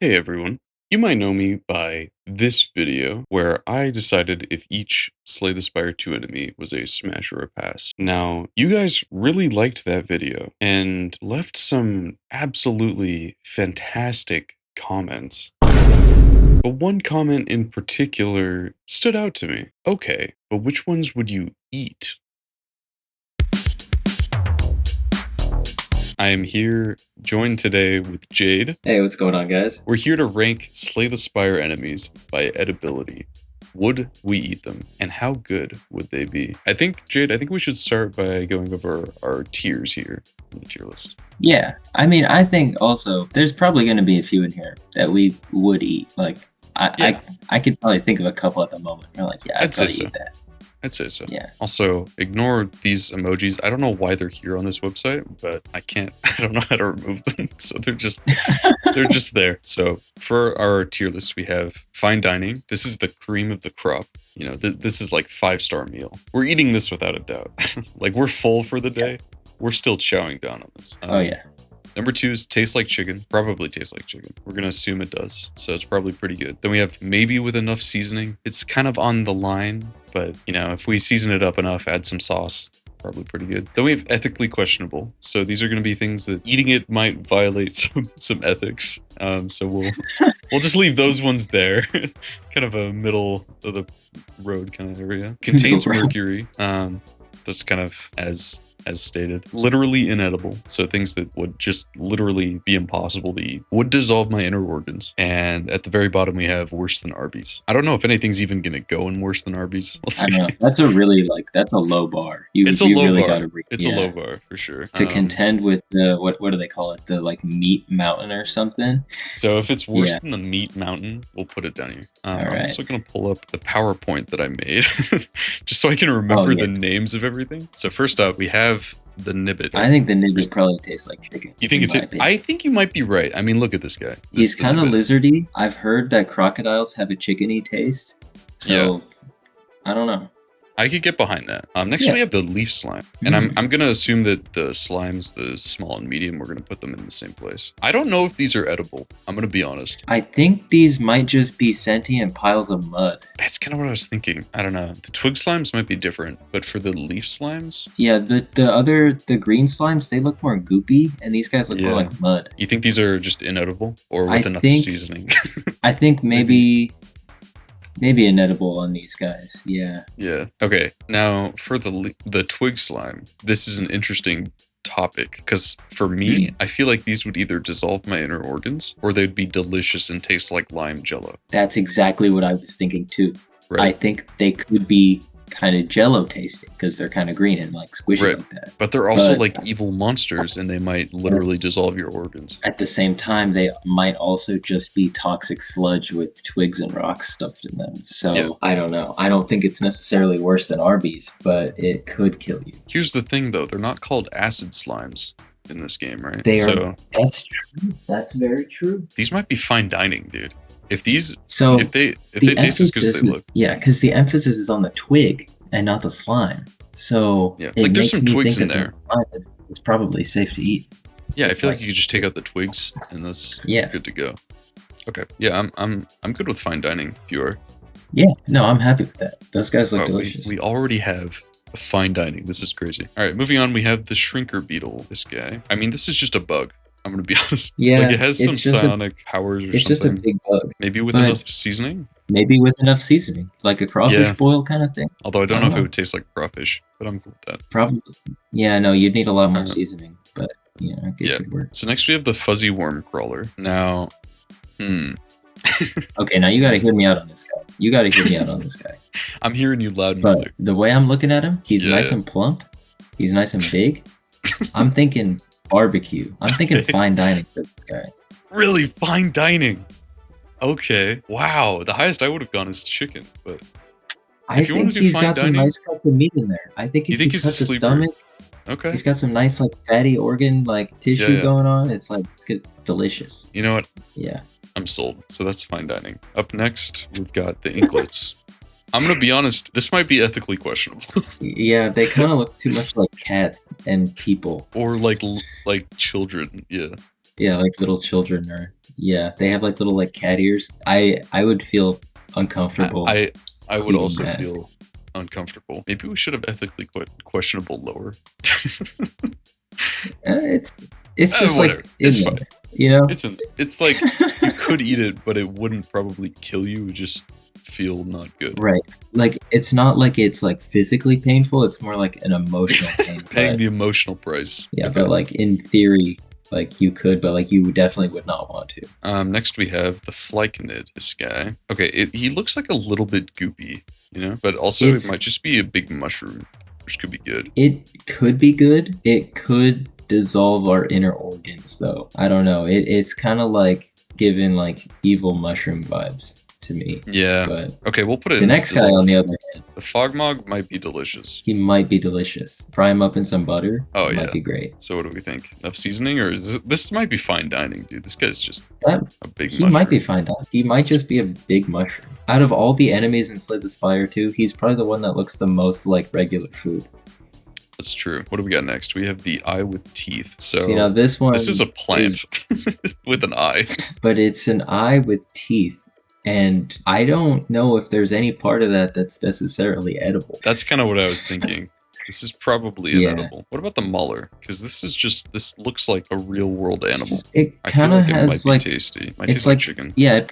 Hey everyone. You might know me by this video where I decided if each Slay the Spire 2 enemy was a smash or a pass. Now, you guys really liked that video and left some absolutely fantastic comments. But one comment in particular stood out to me. Okay, but which ones would you eat? I am here joined today with Jade. Hey, what's going on, guys? We're here to rank Slay the Spire enemies by edibility. Would we eat them? And how good would they be? Jade, I think we should start by going over our tiers here on the tier list. Yeah, I think also there's probably going to be a few in here that we would eat. Like, I could probably think of a couple at the moment. You're like, yeah, I'd probably eat that. I'd say so. Yeah. Also, ignore these emojis. I don't know why they're here on this website, but I don't know how to remove them. So they're just there. So for our tier list, we have fine dining. This is the cream of the crop. You know, this is like 5-star meal. We're eating this without a doubt. Like, we're full for the day. We're still chowing down on this. Oh yeah. Number 2 is tastes like chicken. Probably tastes like chicken. We're going to assume it does. So it's probably pretty good. Then we have maybe with enough seasoning. It's kind of on the line, but you know, if we season it up enough, add some sauce, probably pretty good. Then we have ethically questionable. So these are going to be things that eating it might violate some ethics. So we'll just leave those ones there. Kind of a middle of the road kind of area. Contains mercury. That's kind of as stated, literally inedible. So things that would just literally be impossible to eat. Would dissolve my inner organs. And at the very bottom, we have worse than Arby's. I don't know if anything's even going to go in worse than Arby's. We'll see. I know. That's a low bar. It's a low bar. It's a low bar for sure. To contend with the, what do they call it? The like meat mountain or something. So if it's worse than the meat mountain, we'll put it down here. I'm also going to pull up the PowerPoint that I made just so I can remember the names of everything. So first up, we have the Nibbit. I think the Nibbit probably tastes like chicken. You think I think you might be right. I mean, look at this guy. He's kind of lizardy. I've heard that crocodiles have a chickeny taste. So I don't know. I could get behind that. Next we have the leaf slime. And I'm going to assume that the slimes, the small and medium, we're going to put them in the same place. I don't know if these are edible. I'm going to be honest. I think these might just be sentient piles of mud. That's kind of what I was thinking. I don't know. The twig slimes might be different, but for the leaf slimes? Yeah, the green slimes, they look more goopy, and these guys look more like mud. You think these are just inedible or with enough seasoning? I think maybe inedible on these guys. Yeah. Yeah. Okay. Now for the twig slime, this is an interesting topic because for me, I feel like these would either dissolve my inner organs or they'd be delicious and taste like lime jello. That's exactly what I was thinking too. Right. I think they could be kind of jello tasting because they're kind of green and like squishy like that. But they're also like evil monsters and they might literally dissolve your organs. At the same time, they might also just be toxic sludge with twigs and rocks stuffed in them. So I don't know. I don't think it's necessarily worse than Arby's, but it could kill you. Here's the thing though, they're not called acid slimes in this game, right? That's true. That's very true. These might be fine dining, dude. If they taste as good as they look. Yeah, because the emphasis is on the twig and not the slime. So like there's some twigs in there. It's probably safe to eat. Yeah, I feel like you could just take out the twigs and that's good to go. Okay. Yeah, I'm good with fine dining if you are. Yeah, no, I'm happy with that. Those guys look delicious. We already have fine dining. This is crazy. All right, moving on, we have the shrinker beetle. This guy. I mean, this is just a bug. I'm gonna be honest. Yeah, like it has some psionic powers or something. It's just a big bug. Maybe with enough seasoning? Maybe with enough seasoning. Like a crawfish boil kind of thing. Although I don't know if it would taste like crawfish, but I'm cool with that. Probably. Yeah, no, you'd need a lot more seasoning, but it could work. So next we have the fuzzy worm crawler. Now, Okay, now you gotta hear me out on this guy. I'm hearing you loud and clear. But the way I'm looking at him, he's nice and plump. He's nice and big. I'm thinking barbecue. I'm thinking fine dining for this guy. Really? Fine dining? Okay. Wow. The highest I would have gone is chicken, but if you want to do fine dining, he's got some nice cuts of meat in there. I think if you cut the stomach, he's got some nice like fatty organ like tissue going on. It's like delicious. You know what? Yeah. I'm sold. So that's fine dining. Up next, we've got the inklets. I'm gonna be honest, this might be ethically questionable. Yeah, they kind of look too much like cats and people. Or like children, yeah. Yeah, like little children are. Yeah, they have like little like cat ears. I would feel uncomfortable I would eating also that. feel uncomfortable. Maybe we should have ethically questionable lower. It's just Whatever. like It's in fine. there, you know. It's like you could eat it, but it wouldn't probably kill you. It would just feel not good. Right. Like it's not like it's like physically painful. It's more like an emotional pain. Paying But the emotional price. yeah, Okay. but like in theory, like you could, but like you definitely would not want to. Next we have the Flycanid, this guy. Okay, he looks like a little bit goopy, you know? But also it It's- might just be a big mushroom, which could be good. It could be good. It could dissolve our inner organs, though. I don't know. It's kind of like giving like evil mushroom vibes to me. Yeah. But Okay, we'll put it the in next guy, dissolve. on the other hand, The Fogmog might be delicious. he might be delicious. Fry him up in some butter. Oh, it yeah. might be great. So what do we think? Enough seasoning, or is this might be fine dining, dude? This guy's just That a big he mushroom. might be fine. He might just be a big mushroom. Out of all the enemies in Slay the Spire 2, he's probably the one that looks the most like regular food. That's true. What do we got next? We have the eye with teeth. So See, now this one this is a plant with an eye. but it's an eye with teeth. And I don't know if there's any part of that that's necessarily edible. That's kind of what I was thinking. This is probably Yeah. inedible. What about the Muller? Because this looks like a real world animal. It I feel kind of like it might has be like tasty. It might it's taste like like chicken. yeah,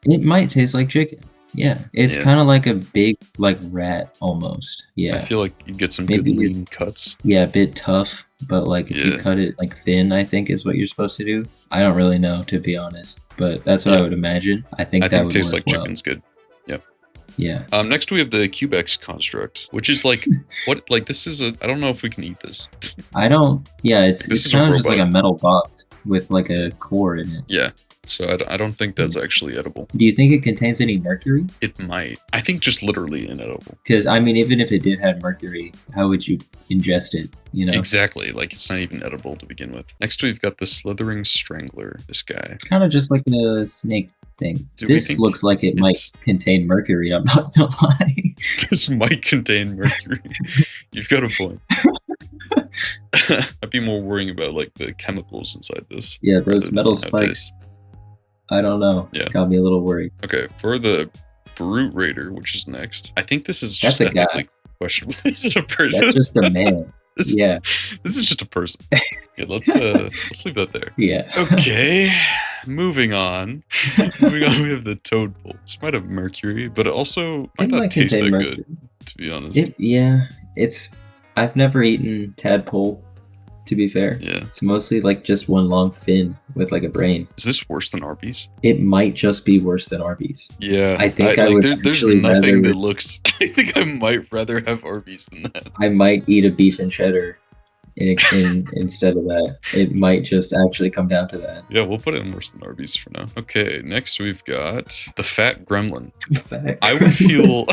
it might taste like chicken. Yeah, it's Yeah. kind of like a big like rat almost. I Yeah, feel like you get some Maybe good you- lean cuts. yeah, a bit tough, but like if you Yeah. cut it like thin, I think is what you're supposed to do. I don't really know, to be honest, but that's what I Yeah. would imagine. I think I that think would tastes work like well. chicken's good. Yeah, Next we have the Cubex construct, which is like what? Like this is a. I don't know if we can eat this. I don't. Yeah, This it's is a kind of just like a robot. metal box with like a core in it. Yeah. So I don't think that's actually edible. Do you think it contains any mercury? It might. I think just literally inedible. Because I mean, even if it did have mercury, how would you ingest it? You know, Exactly. Like it's not even edible to begin with. Next we've got the Slithering Strangler. This guy. kind of just like a snake thing. Do we This think looks like it might it's- contain mercury. I'm not gonna lie. This might contain mercury. You've got a point. I'd be more worrying about like the chemicals inside this. Yeah, those rather metal than how it spikes. tastes. I don't know. Yeah. Got me a little worried. Okay, for the Brute Raider, which is next, I think this is That's just a guy. ethically questionable. This is a person. That's just a man. This is- Yeah, this is just a person. Yeah, let's leave that there. yeah. Okay, moving on. Moving on, we have the Toadpool. This might have mercury, but it also might It not might taste that contain good, mercury. to be honest. It's. I've never eaten tadpole. To be fair, Yeah. it's mostly like just one long fin with like a brain. Is this worse than Arby's? It might just be worse than Arby's. Yeah. I think I would there's actually nothing rather- that looks. I think I might rather have Arby's than that. I might eat a beef and cheddar instead of that. It might just actually come down to that. Yeah, we'll put it in worse than Arby's for now. Okay, next we've got the Fat Gremlin. I would feel.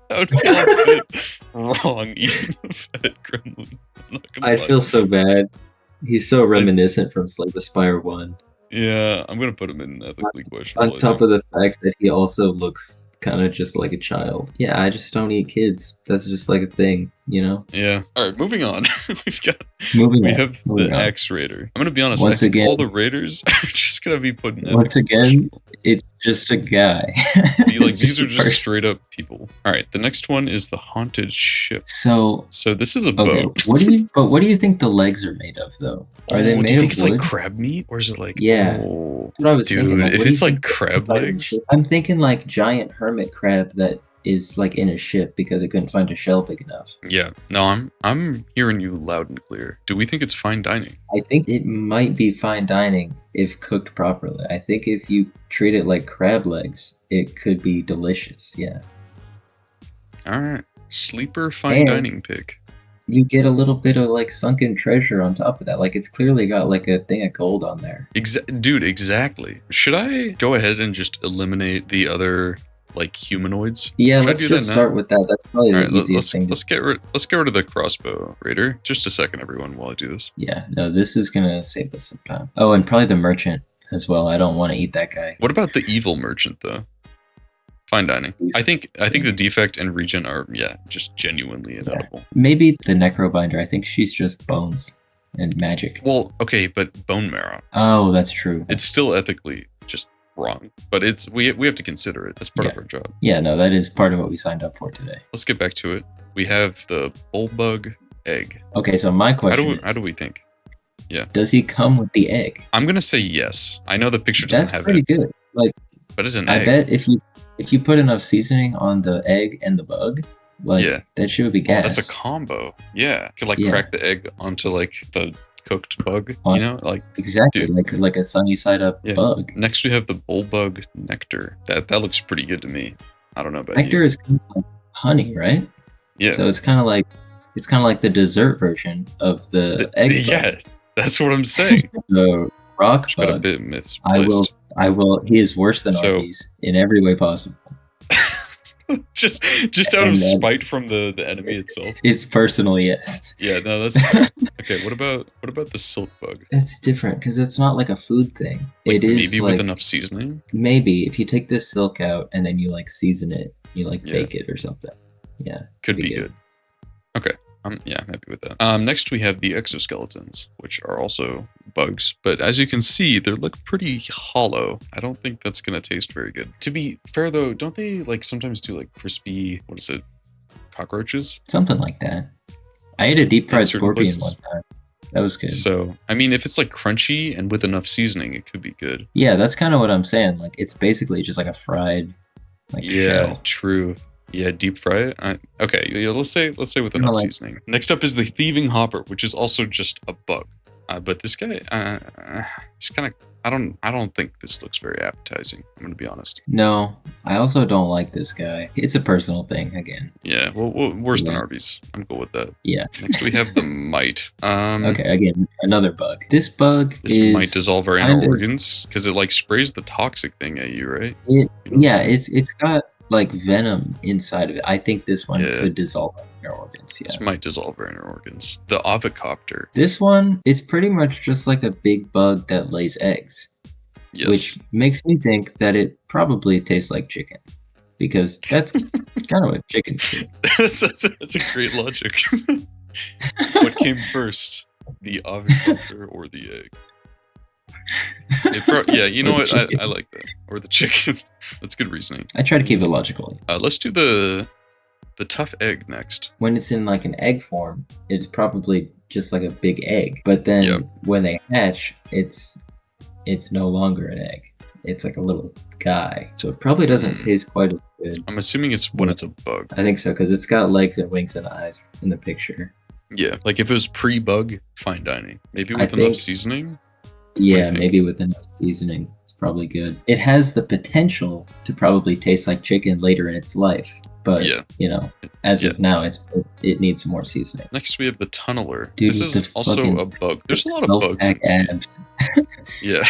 I would feel a bit wrong eating the Fat Gremlin. I'm not gonna I lie. feel so bad. He's so reminiscent from Slay the Spire 1. Yeah, I'm gonna put him in ethically questionable. On top of the fact that he also looks kind of just like a child. Yeah, I just don't eat kids. That's just like a thing, you know? Yeah. All right, moving on. Moving We on. have moving the on. Axe Raider. I'm gonna be honest. Once I think again- all the Raiders are just gonna be put in. Once ethically again, questionable. it's just a guy. It's These are a just person. straight up people. All right, the next one is the Haunted Ship. So, So this is a okay, boat. what do you think the legs are made of though? Are they Oh, made do you of think it's wood? like crab meat, or is it like? Yeah. Oh, That's what I was dude, thinking. Like, if what do it's you like think- crab legs, I'm thinking like giant hermit crab that is like in a ship because it couldn't find a shell big enough. yeah. No, I'm hearing you loud and clear. Do we think it's fine dining? I think it might be fine dining if cooked properly. I think if you treat it like crab legs, it could be delicious. Yeah. All right, sleeper fine And- dining pick. You get a little bit of like sunken treasure on top of that. Like it's clearly got like a thing of gold on there. Dude, exactly. Should I go ahead and just eliminate the other like humanoids? Yeah, Should I let's do that just now? start with that. That's probably All the right, easiest thing to let's get rid of the crossbow raider. Just a second, everyone, while I do this. Yeah, no, this is gonna save us some time. Oh, and probably the merchant as well. I don't want to eat that guy. What about the evil merchant though? Fine dining. I think the defect and regen are just genuinely inedible. Maybe the necrobinder. I think she's just bones. and magic. Well, okay, but bone marrow. Oh, that's true. It's still ethically just wrong, but it's we have to consider it as part of our job. Yeah, no, that is part of what we signed up for today. Let's get back to it. We have the bullbug egg. Okay, so my question How do we think? Yeah. Does he come with the egg? I'm gonna say yes. I know the picture doesn't have pretty it. good. Like, but it's an I egg. bet if you put enough seasoning on the egg and the bug, like that shit would be gas. That's a combo. Yeah. You could like crack the egg onto like the cooked bug, you know? Like exactly, like a sunny side up bug. Next we have the bullbug nectar. That looks pretty good to me. I don't know about nectar you. is kind of like honey, right? Yeah. So it's kind of like the dessert version of the egg bug. Yeah, that's what I'm saying. The rock Just bug. got a bit misplaced. I will. He is worse than Arby's in every way possible. just out of spite from the enemy itself. It's personal, yes. Yeah, no, that's okay. What about the silk bug? It's different because it's not like a food thing. Like, it is maybe with enough seasoning. Maybe if you take this silk out and then you like season it, you like bake it or something. Yeah, could be good. Okay. I'm happy with that. Next we have the exoskeletons, which are also bugs, but as you can see, they look pretty hollow. I don't think that's gonna taste very good. To be fair though, don't they like sometimes do like crispy, what is it, cockroaches? Something like that. I ate a deep fried scorpion one time. That was good. So, I mean, if it's like crunchy and with enough seasoning, it could be good. Yeah, that's kind of what I'm saying. Like, it's basically just like a fried shell. True. Yeah, deep fry it. Okay, yeah, let's say with enough seasoning. Next up is the thieving hopper, which is also just a bug. But this guy, he's kind of. I don't think this looks very appetizing. I'm gonna be honest. No, I also don't like this guy. It's a personal thing again. Yeah, well worse than Arby's. I'm cool with that. Yeah. Next we have the mite. Okay, again, another bug. This might dissolve our inner organs because it like sprays the toxic thing at you, right? It's got like venom inside of it. I think this one could dissolve our inner organs. Yeah. This might dissolve our inner organs. The avocopter. This one is pretty much just like a big bug that lays eggs. Yes. Which makes me think that it probably tastes like chicken. Because that's kind of what chickens do. That's a great logic. What came first? The avocopter or the egg? You know what? I like that. Or the chicken. That's good reasoning. I try to keep it logical. Let's do the tough egg next. When it's in like an egg form, it's probably just like a big egg. But then when they hatch, it's no longer an egg. It's like a little guy. So it probably doesn't taste quite as good. I'm assuming it's when it's a bug. I think so, because it's got legs and wings and eyes in the picture. Yeah, like if it was pre-bug, fine dining. Maybe with enough seasoning? Yeah, maybe with enough seasoning. It's probably good. It has the potential to probably taste like chicken later in its life. But, you know, as of now, it needs more seasoning. Next, we have the tunneler. Dude, this is also a bug. There's a lot of bugs in abs. Yeah,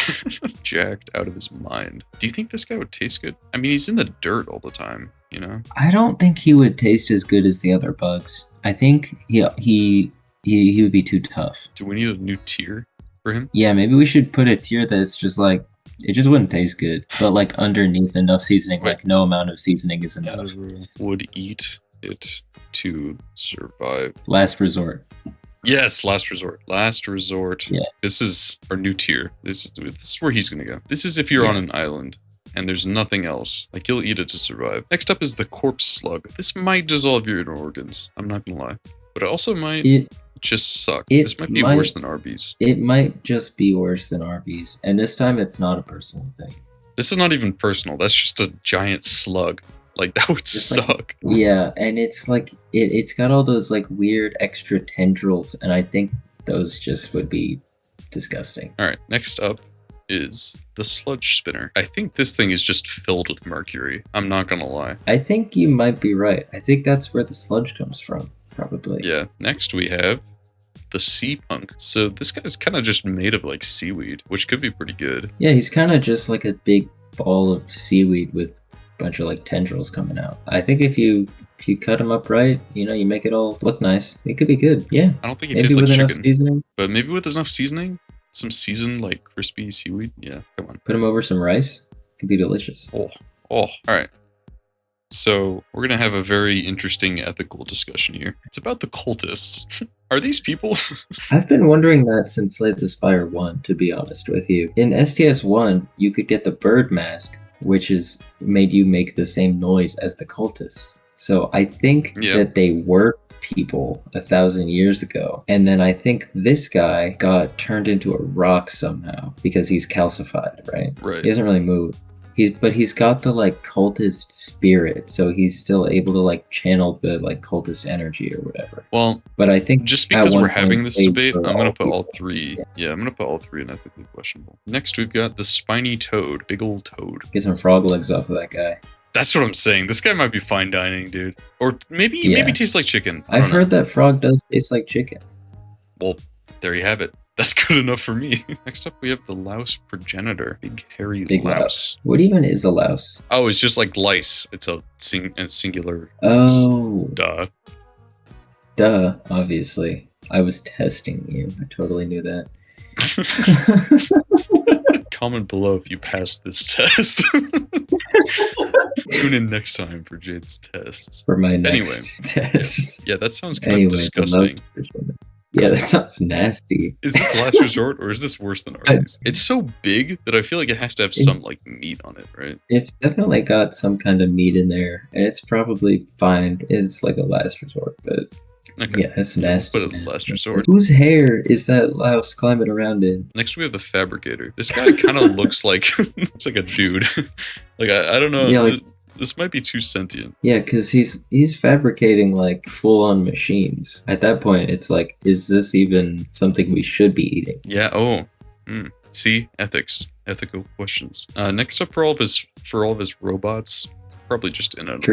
jacked out of his mind. Do you think this guy would taste good? I mean, he's in the dirt all the time, you know? I don't think he would taste as good as the other bugs. I think he would be too tough. Do we need a new tier for him? Yeah, maybe we should put a tier that's just like, it just wouldn't taste good, but like underneath enough seasoning, like no amount of seasoning is enough. Would eat it to survive. Last resort. Yes, last resort. Last resort. Yeah. This is our new tier. This is where he's gonna go. This is if you're on an island and there's nothing else. Like you'll eat it to survive. Next up is the corpse slug. This might dissolve your inner organs. I'm not gonna lie. But it also might just suck. This might be worse than Arby's. It might just be worse than Arby's. And this time it's not a personal thing. This is not even personal. That's just a giant slug. Like that would suck. Yeah, and it's like it's got all those like weird extra tendrils, and I think those just would be disgusting. All right, next up is the sludge spinner. I think this thing is just filled with mercury. I'm not gonna lie. I think you might be right. I think that's where the sludge comes from, probably. Yeah. Next we have the sea punk. So this guy's kind of just made of like seaweed, which could be pretty good. Yeah, he's kind of just like a big ball of seaweed with bunch of like tendrils coming out. I think if you cut them up right, you know, you make it all look nice, it could be good. Yeah. I don't think it tastes like chicken, but maybe with enough seasoning, some seasoned like crispy seaweed. Yeah, come on. Put them over some rice, could be delicious. Oh, all right. So we're gonna have a very interesting ethical discussion here. It's about the cultists. Are these people? I've been wondering that since Slay the Spire 1, to be honest with you. In STS 1, you could get the bird mask, which is made you make the same noise as the cultists. So I think that they were people 1,000 years ago. And then I think this guy got turned into a rock somehow because he's calcified, right? Right. He doesn't really move. But he's got the like cultist spirit, so he's still able to like channel the like cultist energy or whatever. Well, but I think just because we're having this debate, I'm gonna put all three. Yeah, I'm gonna put all three in ethically questionable. Next, we've got the spiny toad, big old toad. Get some frog legs off of that guy. That's what I'm saying. This guy might be fine dining, dude, or maybe tastes like chicken. I've heard that frog does taste like chicken. Well, there you have it. That's good enough for me. Next up, we have the louse progenitor. Big hairy louse. What even is a louse? Oh, it's just like lice. It's a singular. Oh. Duh. Duh, obviously. I was testing you. I totally knew that. Comment below if you passed this test. Tune in next time for Jade's tests. For my next test. Yeah, that sounds kind of disgusting. Yeah, that sounds nasty. Is this last resort or is this worse than Arby's? It's so big that I feel like it has to have some like meat on it, right? It's definitely got some kind of meat in there, and it's probably fine. It's like a last resort, but yeah, it's nasty. But a last resort. Whose hair is that louse climbing around in? Next we have the fabricator. This guy kind of looks like a dude. Like I don't know. Yeah, this might be too sentient. Yeah, because he's fabricating like full-on machines. At that point, it's like, is this even something we should be eating? Yeah. Oh. See, ethical questions. Next up, for all of his robots, probably just inedible.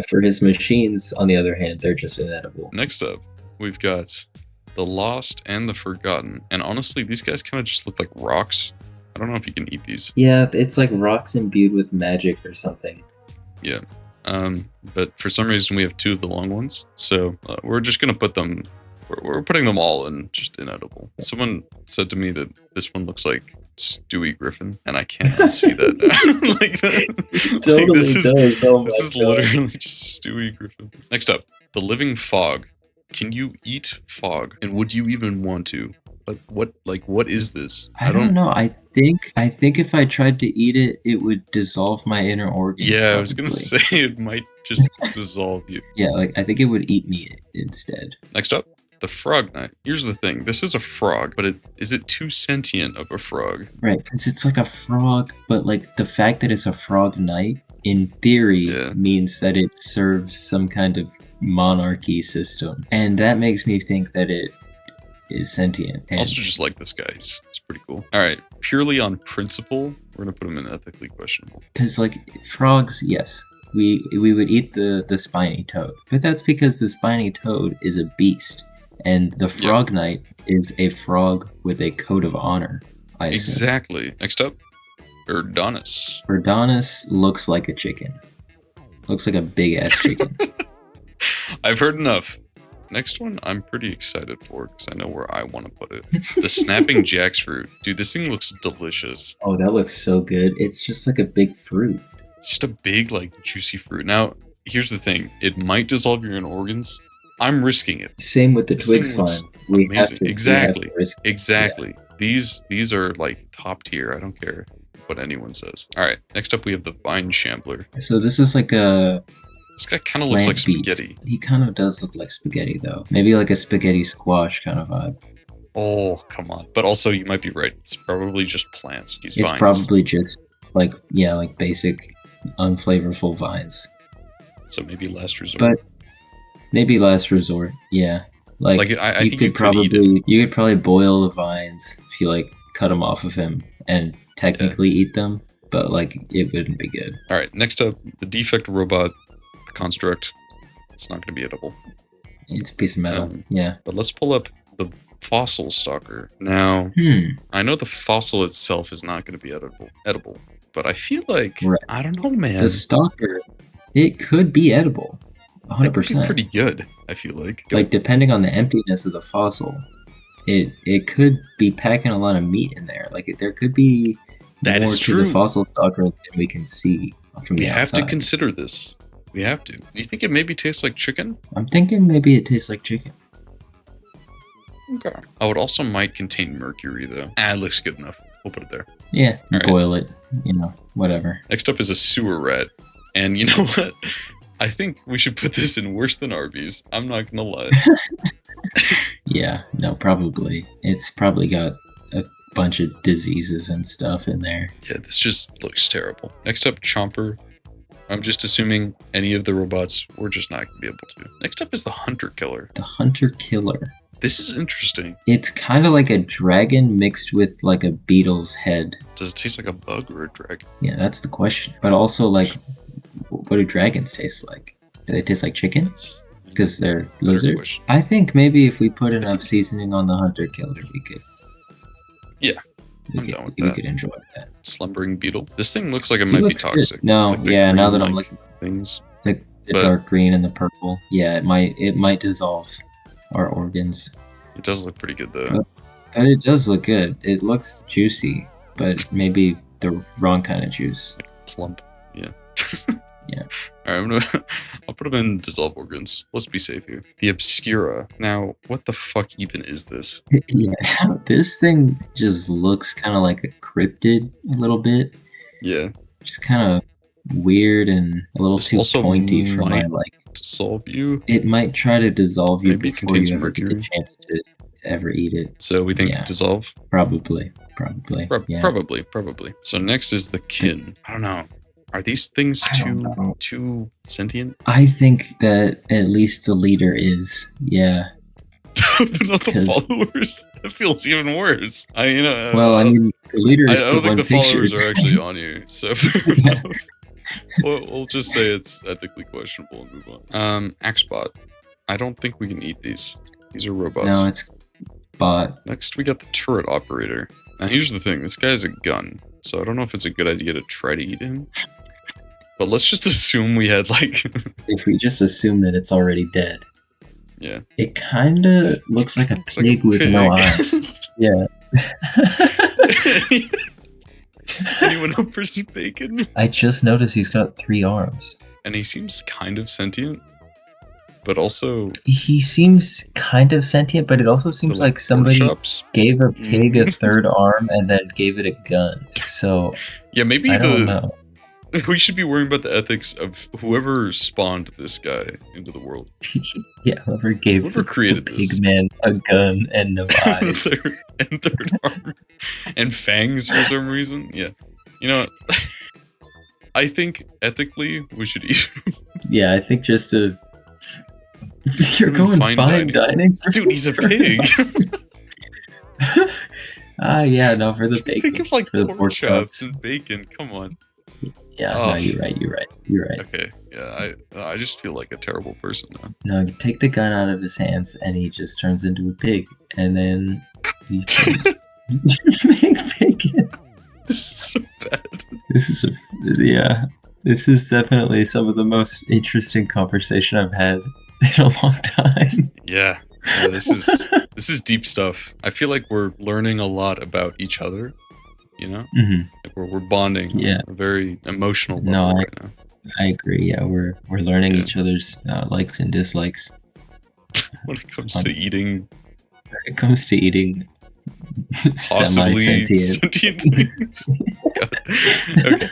For his machines, on the other hand, they're just inedible. Next up, we've got the lost and the forgotten. And honestly, these guys kind of just look like rocks. I don't know if you can eat these. Yeah, it's like rocks imbued with magic or something. Yeah, but for some reason we have two of the long ones, so we're just gonna put them. We're putting them all in just inedible. Someone said to me that this one looks like Stewie Griffin, and I can't unsee that now. Like that. Totally like, this does. This is literally just Stewie Griffin. Next up, the living fog. Can you eat fog, and would you even want to? What is this? I don't know. I think if I tried to eat it, it would dissolve my inner organs. Yeah, probably. I was gonna say it might just dissolve you. Yeah, I think it would eat me instead. Next up, the frog knight. Here's the thing. This is a frog, but is it too sentient of a frog? Right, because it's like a frog, but like the fact that it's a frog knight, in theory, means that it serves some kind of monarchy system, and that makes me think that it is sentient. I also just like this guy. He's pretty cool. All right, purely on principle, we're gonna put him in ethically questionable. Because like frogs, yes, we would eat the spiny toad, but that's because the spiny toad is a beast, and the frog knight is a frog with a code of honor. I assume. Exactly. Next up, Urdanus. Urdanus looks like a chicken. Looks like a big ass chicken. I've heard enough. Next one, I'm pretty excited for because I know where I want to put it. The snapping jackfruit. Dude, this thing looks delicious. Oh, that looks so good. It's just like a big fruit. It's just a big, like, juicy fruit. Now, here's the thing. It might dissolve your inner organs. I'm risking it. Same with the twig slime. Amazing. Exactly. Yeah. These are, like, top tier. I don't care what anyone says. All right. Next up, we have the vine shambler. So this is like a... This guy kind of looks like spaghetti. He kind of does look like spaghetti, though. Maybe like a spaghetti squash kind of vibe. Oh, come on. But also, you might be right. It's probably just plants. It's vines. Probably just, like basic, unflavorful vines. So maybe last resort. But maybe last resort, yeah. Like I think you could probably boil the vines if you, like, cut them off of him and technically eat them. But, like, it wouldn't be good. All right, next up, the defect robot. Construct. It's not going to be edible. It's a piece of metal. Yeah. But let's pull up the fossil stalker. Now, I know the fossil itself is not going to be edible, but I feel like I don't know, man. The stalker, it could be edible. 100%. That could be pretty good. I feel like. Like depending on the emptiness of the fossil, it could be packing a lot of meat in there. Like there could be more to the fossil stalker than we can see from the outside. We have to consider this. We have to. Do you think it maybe tastes like chicken? I'm thinking maybe it tastes like chicken. Okay. Oh, it also might contain mercury, though. It looks good enough. We'll put it there. Yeah, All right. boil it, whatever. Next up is a sewer rat. And you know what? I think we should put this in worse than Arby's. I'm not gonna lie. Yeah, no, probably. It's probably got a bunch of diseases and stuff in there. Yeah, this just looks terrible. Next up, Chomper. I'm just assuming any of the robots, we're just not gonna be able to. Next up is the Hunter Killer. The Hunter Killer. This is interesting. It's kind of like a dragon mixed with like a beetle's head. Does it taste like a bug or a dragon? Yeah, that's the question. But also, like, what do dragons taste like? Do they taste like chicken? Because they're lizards? Question. I think maybe if we put enough seasoning on the Hunter Killer, we could. Yeah, I'm down with we that. could enjoy that. Slumbering beetle. This thing looks like it might be toxic. No, like yeah. Now that green, I'm like, looking, things. the dark green and the purple. Yeah, it might dissolve our organs. It does look pretty good though. But it does look good. It looks juicy, but maybe the wrong kind of juice. Like plump. Yeah. Yeah. All right, I'll put them in dissolve organs. Let's be safe here. The Obscura. Now, what the fuck even is this? Yeah, this thing just looks kind of like a cryptid a little bit. Yeah. Just kind of weird and a little This too also pointy for my might like. Dissolve you. It might try to dissolve you Maybe it before contains you ever get the mercury. chance to ever eat it. So we think Yeah. dissolve. Probably. Yeah. Probably. So next is the kin. I don't know. Are these things I don't know. too sentient? I think that at least the leader is. Yeah. But not the 'Cause- followers. That feels even worse. Well, I mean, the leader I is the don't one think the followers pictured. are actually on you. So fair Yeah. enough. We'll just say it's ethically questionable and move on. Axbot. I don't think we can eat these. These are robots. No, it's bot. Next, we got the turret operator. Now, here's the thing. This guy has a gun, so I don't know if it's a good idea to try to eat him. But let's just assume we had, like... If we just assume that it's already dead. Yeah. It kind of looks like a Looks like pig a with no pig. eyes. Yeah. Anyone up for some bacon? I just noticed he's got 3 arms. And he seems kind of sentient, but also... He seems kind of sentient, but it also seems like somebody workshops. gave a pig a 3rd arm and then gave it a gun. So Yeah, maybe I don't know. we should be worrying about the ethics of whoever spawned this guy into the world. Yeah, whoever gave Whoever the created pig this. man a gun and no eyes. Third arm. And fangs for some reason. Yeah. You know what? I think ethically we should eat. Yeah, I think just to... You're going fine dining for Dude, he's a pig. Yeah, no, for the bacon. Think of like for the pork pork chops chops. and bacon. Come on. Yeah, Oh. no, you're right. Okay. Yeah, I just feel like a terrible person now. No, you take the gun out of his hands and he just turns into a pig. And then you can make bacon. This is so bad. This is definitely some of the most interesting conversation I've had in a long time. Yeah. This is deep stuff. I feel like we're learning a lot about each other. You know, Mm-hmm. like we're bonding. Yeah. On a very emotional level No, right now. I agree. Yeah, we're learning Yeah. each other's likes and dislikes When it comes to eating when it comes to eating possibly semi-sentient. sentient things. God. Okay.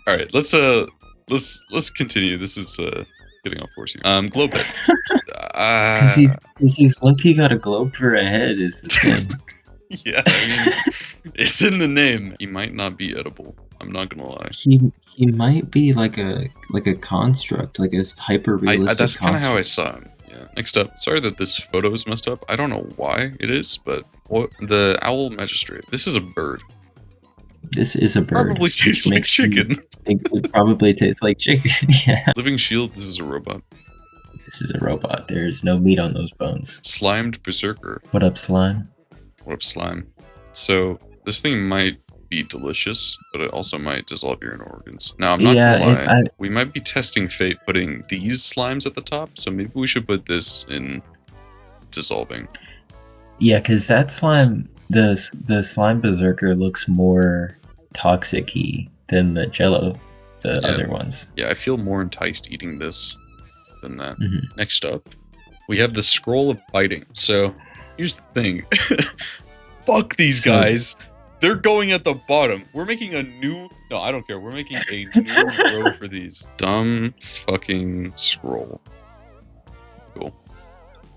All right. Let's continue. This is getting off course here. Globe head. Because he's lucky he got a globe for a head is the thing. Yeah, I mean, it's in the name. He might not be edible. I'm not gonna lie. He might be like a construct, like a hyper realistic. That's kind of how I saw him. Yeah. Next up, sorry that this photo is messed up. I don't know why it is, but the owl magistrate. This is a bird. This is a bird. Probably tastes like Makes me chicken. think it probably tastes like chicken. Yeah. Living shield. This is a robot. This is a robot. There's no meat on those bones. Slimed berserker. What up, slime? What up, slime? So this thing might be delicious, but it also might dissolve your inner organs. Now, I'm not gonna lie. We might be testing fate putting these slimes at the top, so maybe we should put this in dissolving. Yeah, because that slime, the slime berserker looks more toxic-y than the jello the other ones. Yeah, I feel more enticed eating this than that. Mhm. Next up, we have the Scroll of Biting. So here's the thing. Fuck these guys. They're going at the bottom. We're making a new... No, I don't care. We're making a new row for these. Dumb fucking scroll. Cool.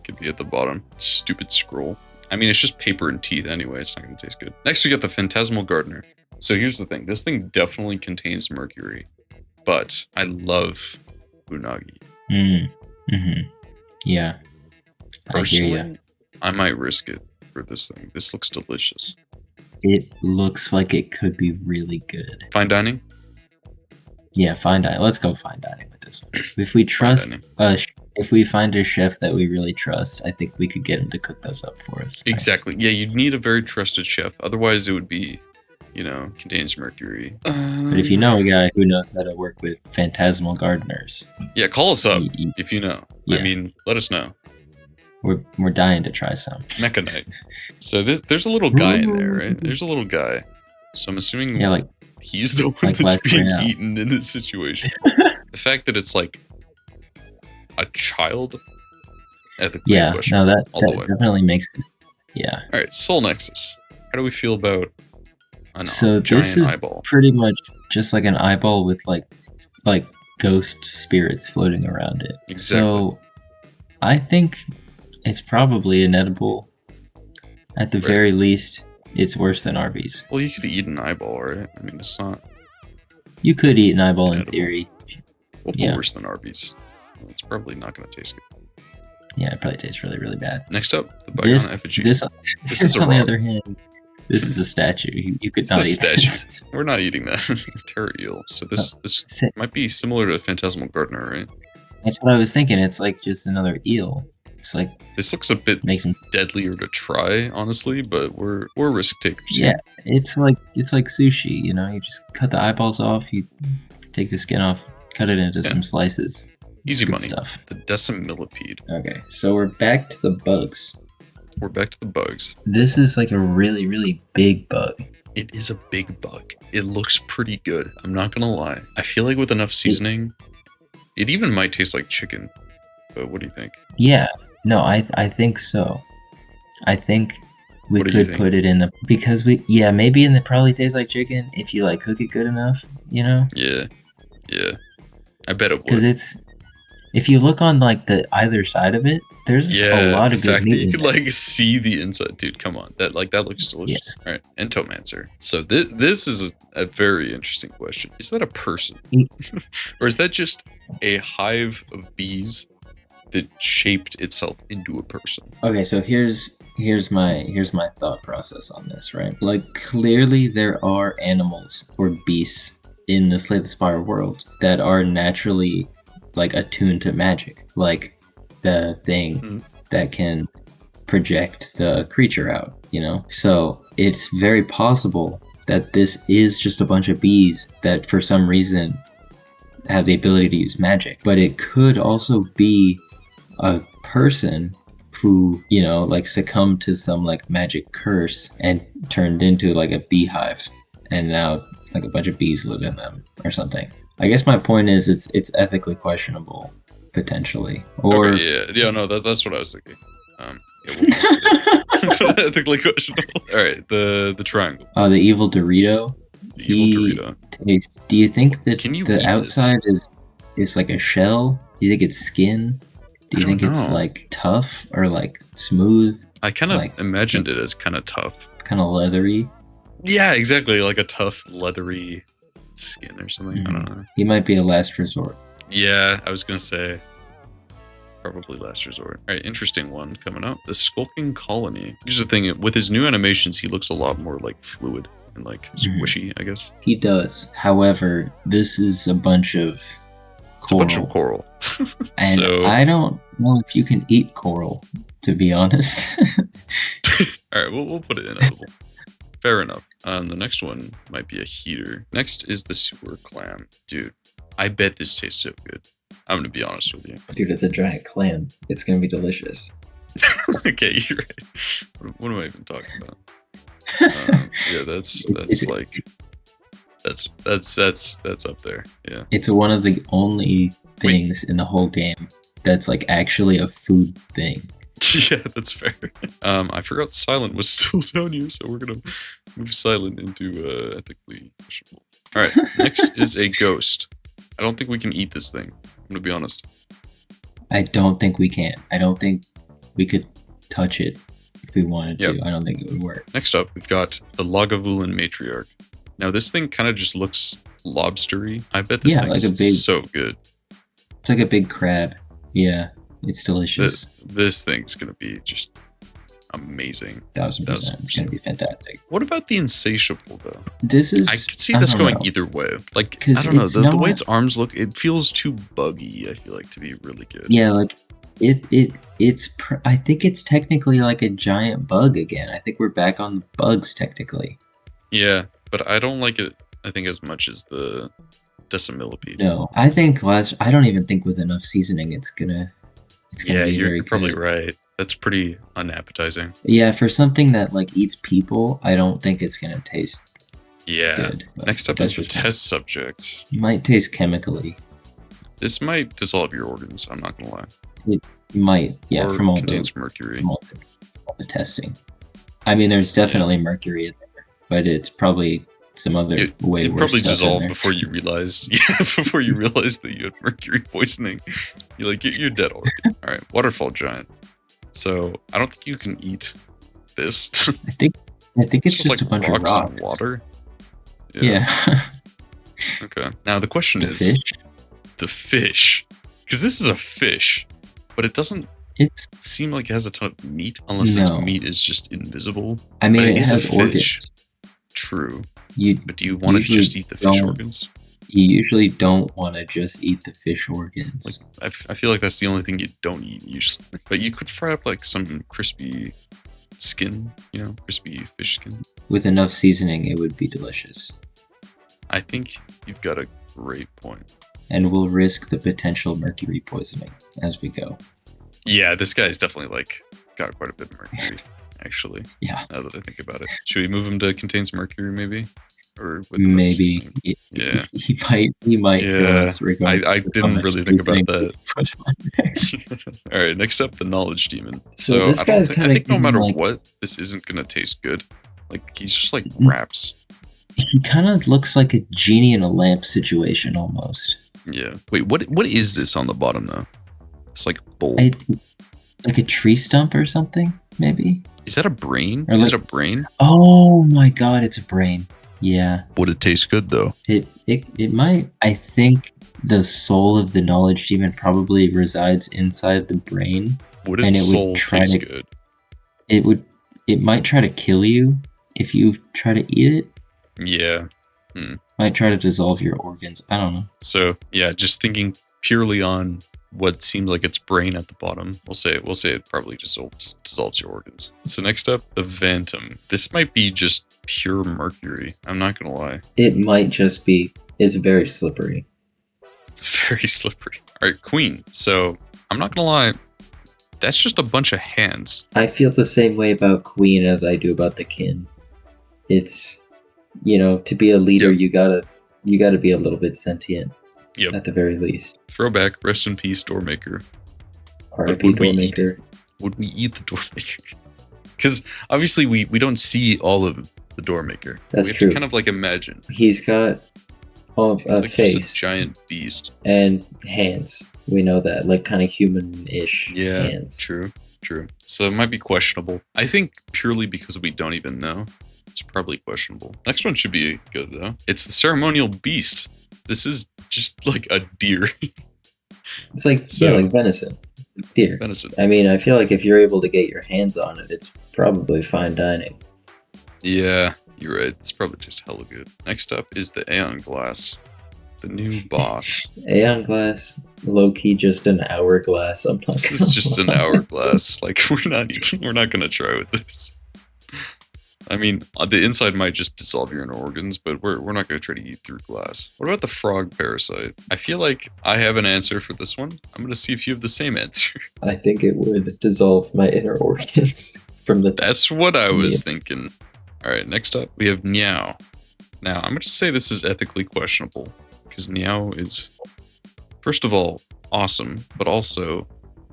Could be at the bottom. Stupid scroll. I mean, it's just paper and teeth anyway. It's not going to taste good. Next, we got the Phantasmal Gardener. So here's the thing. This thing definitely contains mercury. But I love unagi. Yeah. Personally, I might risk it for this thing. This looks delicious. It looks like it could be really good. Fine dining? Yeah, fine dining. Let's go fine dining with this one. If we trust, if we find a chef that we really trust, I think we could get him to cook those up for us. Exactly. Nice. Yeah, you'd need a very trusted chef. Otherwise, it would be, contains mercury. But if you know a guy who knows how to work with phantasmal gardeners, yeah, call us up if you know. Yeah. I mean, let us know. We're dying to try some. Mechanite. So there's a little guy in there, right? There's a little guy. So I'm assuming he's the one that's being eaten in this situation. The fact that it's like a child, ethically questionable. No, that definitely makes it. Yeah. All right, Soul Nexus. How do we feel about a giant this is eyeball? Pretty much just like an eyeball with like ghost spirits floating around it. Exactly. So I think it's probably inedible. At the very least, it's worse than Arby's. Well, you could eat an eyeball, right? I mean, it's not... You could eat an eyeball in theory. Well, worse than Arby's. Well, it's probably not going to taste good. Yeah, it probably tastes really, really bad. Next up, the Bygone effigy. This is on the other hand, this is a statue. You could not eat this. We're not eating that. Terror eel. So this might be similar to Phantasmal Gardener, right? That's what I was thinking. It's like just another eel. It's like this looks a bit deadlier to try, honestly, but we're risk takers. Yeah, it's like sushi. You just cut the eyeballs off, you take the skin off, cut it into some slices. Easy money. Stuff. The Decimillipede. Okay, so we're back to the bugs. This is like a really, really big bug. It is a big bug. It looks pretty good. I'm not gonna lie. I feel like with enough seasoning, it even might taste like chicken. But what do you think? Yeah. No, I think so. I think we could put it in because maybe it probably tastes like chicken if you cook it good enough, Yeah. I bet it would. Because if you look on the either side of it, there's a lot of good meat. You could see the inside, dude. Come on, that looks delicious. Yeah. All right, Entomancer. So this is a very interesting question. Is that a person, or is that just a hive of bees that shaped itself into a person? Okay, so here's my thought process on this, right? Clearly there are animals or beasts in the Slay the Spire world that are naturally attuned to magic, like the thing that can project the creature out, So it's very possible that this is just a bunch of bees that for some reason have the ability to use magic, but it could also be a person who, succumbed to some magic curse and turned into a beehive, and now a bunch of bees live in them or something. I guess my point is it's ethically questionable, potentially. Or no, that's what I was thinking. Ethically questionable. All right, the triangle. The evil Dorito. Do you think that the outside is like a shell? Do you think it's skin? Do you think it's tough or smooth? I kind of imagined it as kind of tough. Kind of leathery? Yeah, exactly. Like a tough, leathery skin or something. I don't know. He might be a last resort. Yeah, I was going to say probably last resort. All right, interesting one coming up. The Skulking Colony. Here's the thing. With his new animations, he looks a lot more fluid and squishy, I guess. He does. However, this is a bunch of coral. It's a bunch of coral. And I don't know if you can eat coral, to be honest. All right, we'll put it in edible. Fair enough. The next one might be a heater. Next is the Sewer Clam. Dude, I bet this tastes so good. I'm going to be honest with you. Dude, it's a giant clam. It's going to be delicious. Okay, you're right. What am I even talking about? Yeah, that's That's up there. Yeah. It's one of the only things in the whole game that's like actually a food thing. Yeah, that's fair. I forgot Silent was still down here, so we're gonna move Silent into ethically questionable. All right, next is a ghost. I don't think we can eat this thing. I'm gonna be honest. I don't think we can. I don't think we could touch it if we wanted to. I don't think it would work. Next up, we've got the Lagavulin Matriarch. Now, this thing kind of just looks lobstery. I bet this thing's like so good. It's like a big crab. Yeah, it's delicious. This thing's gonna be just amazing. 1000%. It's gonna be fantastic. What about the Insatiable though? I could see this going either way. Like, I don't know, the way its arms look, it feels too buggy, I feel like, to be really good. Yeah, like I think it's technically like a giant bug again. I think we're back on bugs technically. Yeah, but I don't like it, I think, as much as the Decimillipede. No, I don't even think with enough seasoning it's gonna be you're probably right. That's pretty unappetizing. Yeah, for something that like eats people, I don't think it's gonna taste good. Next up is the test subject. It might taste chemically. This might dissolve your organs, I'm not gonna lie. It might, yeah, or from all mercury. From all the testing. I mean, there's definitely mercury in there, but it's probably some other way worse. It probably dissolved before you realized. Yeah, before you realized that you had mercury poisoning. You're dead already. All right, waterfall giant. So I don't think you can eat this. I think it's just like a bunch of rocks and water. Yeah. Okay. Now the question is the fish, because this is a fish, but it doesn't seem like it has a ton of meat, unless this meat is just invisible. I mean, it has organs. True. But do you want to just eat the fish organs? You usually don't want to just eat the fish organs. Like, I feel like that's the only thing you don't eat usually. But you could fry up like some crispy skin, crispy fish skin. With enough seasoning, it would be delicious. I think you've got a great point. And we'll risk the potential mercury poisoning as we go. Yeah, this guy's definitely like got quite a bit of mercury, actually. Yeah. Now that I think about it. Should we move him to contains mercury maybe? Or with maybe. Yeah. He might kill us. I didn't really think about that. All right, next up, the knowledge demon. So this guy's I think no matter what, this isn't gonna taste good. Like, he's just like wraps. He kind of looks like a genie in a lamp situation almost. Yeah. Wait, what is this on the bottom though? It's like bulb. Like a tree stump or something, maybe? Is that a brain? Is it a brain? Oh my god, it's a brain. Yeah. Would it taste good though? It might. I think the soul of the knowledge demon probably resides inside the brain. Would its soul taste good? It might try to kill you if you try to eat it. Yeah. Might try to dissolve your organs. I don't know. So yeah, just thinking purely on what seems like its brain at the bottom, we'll say it probably dissolves your organs. So next up, the Phantom. This might be just pure mercury. I'm not gonna lie. It might just be. It's very slippery. It's very slippery. All right, Queen. So I'm not gonna lie. That's just a bunch of hands. I feel the same way about Queen as I do about the Kin. It's, to be a leader, you gotta be a little bit sentient. Yep. At the very least. Throwback, rest in peace, Doormaker. R.I.P. Doormaker. Would we eat the Doormaker? Because obviously we don't see all of the Doormaker. That's we have true. to kind of like imagine. He's got a face. Just a giant beast. And hands. We know that. Like kind of human-ish hands. True. So it might be questionable. I think purely because we don't even know. It's probably questionable. Next one should be good though. It's the ceremonial beast. This is just like a deer. It's like like venison. Deer. Venison. I mean, I feel like if you're able to get your hands on it, it's probably fine dining. Yeah, you're right. It's probably just hella good. Next up is the Aeon Glass, the new boss. Aeon Glass, low key, just an hourglass. This is just an hourglass. Like we're not gonna try with this. I mean, the inside might just dissolve your inner organs, but we're not going to try to eat through glass. What about the frog parasite? I feel like I have an answer for this one. I'm going to see if you have the same answer. I think it would dissolve my inner organs from the... That's what I was thinking. All right, next up, we have Meow. Now, I'm going to say this is ethically questionable, because Niao is, first of all, awesome, but also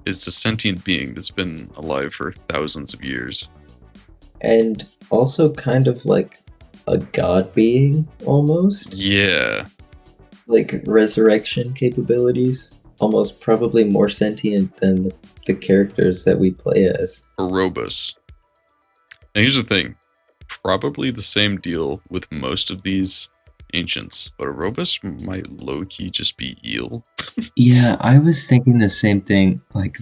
is a sentient being that's been alive for thousands of years. And also kind of like a god being, almost. Yeah. Like resurrection capabilities. Almost probably more sentient than the characters that we play as. Orobus. Now, here's the thing. Probably the same deal with most of these ancients, but Orobus might low-key just be eel. Yeah, I was thinking the same thing. Like,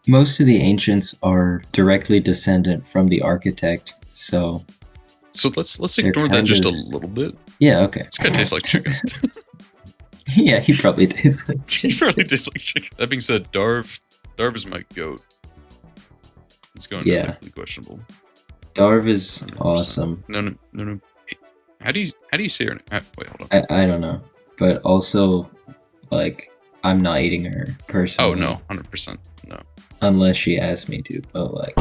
most of the ancients are directly descendant from the architect, so... So let's ignore that just a little bit. Yeah, okay. This guy tastes like chicken. Yeah, he probably tastes like chicken. He probably tastes like chicken. That being said, Darv is my goat. He's going to ethically questionable. Darv is 100%. awesome. No. Hey, how do you say her name? Wait, hold on. I don't know, but also, like, I'm not eating her personally. Oh no, 100%. No. Unless she asks me to, but like.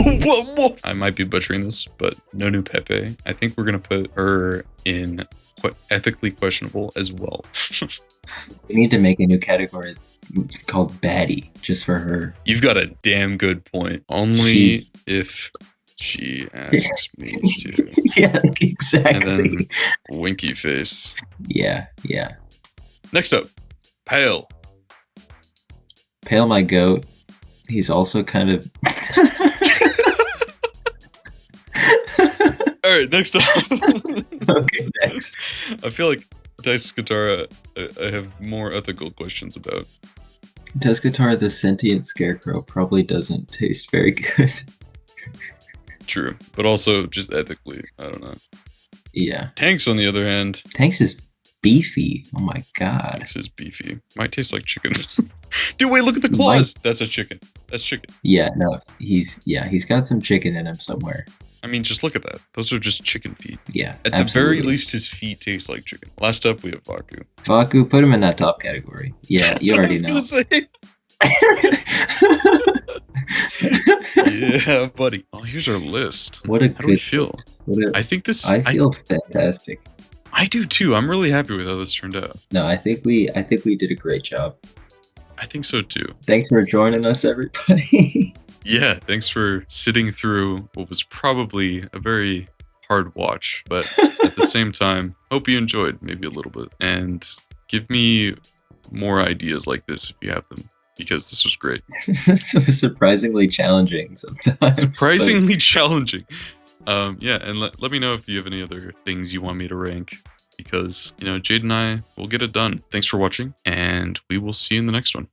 What? I might be butchering this, but Nonu Pepe. I think we're gonna put her in ethically questionable as well. We need to make a new category called baddie just for her. You've got a damn good point. Only if she asks me to. Yeah, exactly. And then winky face. Yeah. Next up, Pale. Pale, my goat. He's also kind of. All right, next up. Okay, next. I feel like Teskatara, I have more ethical questions about. Teskatara, the sentient scarecrow, probably doesn't taste very good. True, but also just ethically, I don't know. Yeah. Tanks, on the other hand. Tanks is beefy. Oh my god. Tanks is beefy. Might taste like chicken. Dude, wait, look at the claws. That's a chicken. That's chicken. Yeah, no, he's got some chicken in him somewhere. I mean, just look at that. Those are just chicken feet. Yeah, At the very least, his feet taste like chicken. Last up, we have Vaku. Vaku, put him in that top category. Yeah, you already know. Yeah, buddy. Oh, here's our list. How do we feel? I feel fantastic. I do too. I'm really happy with how this turned out. No, I think we did a great job. I think so too. Thanks for joining us, everybody. Yeah, thanks for sitting through what was probably a very hard watch, but at the same time, hope you enjoyed maybe a little bit. And give me more ideas like this if you have them, because this was great. This was surprisingly challenging sometimes. Surprisingly challenging. Yeah, and let me know if you have any other things you want me to rank, because, Jade and I will get it done. Thanks for watching, and we will see you in the next one.